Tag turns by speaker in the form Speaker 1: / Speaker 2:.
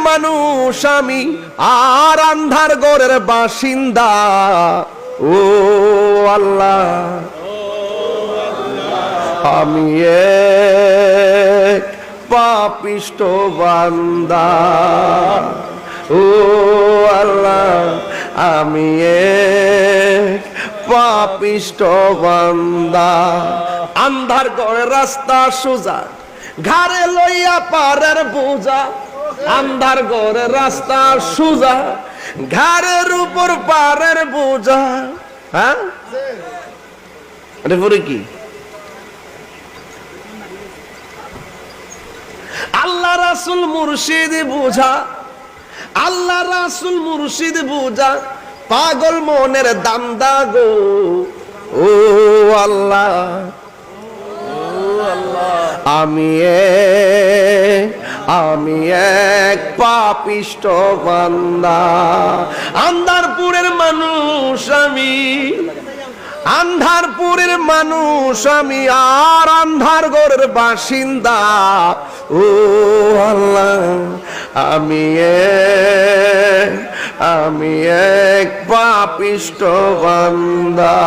Speaker 1: মানুষ আমি, আর আন্ধার ঘরের বাসিন্দা। ও আল্লাহ, আমি এক পাপিষ্ঠ বান্দা। ও আল্লাহ, আমি এক পাপিষ্ঠ বান্দা। আন্ধার ঘরের রাস্তা সোজা, ঘাড়ে লইয়া পারের বোঝা। আন্ধার ঘরের রাস্তা সোজা, ঘাড়ের উপর পারের বোঝা। হ্যাঁ, এটা পরে কি? আল্লাহ রাসূল মুর্শিদ বুঝা, আল্লাহ রাসূল মুর্শিদ বুঝা, পাগল মনের দান্দা গো। ও আল্লাহ, আমি এক পাপিষ্ঠ বান্দা। আন্ধারপুরের মানুষ আমি, আন্ধারপুরের মানুষ আমি, আর আন্ধার ঘরের বাসিন্দা। ও আল্লাহ, আমি এক পাপিষ্ঠ বান্দা।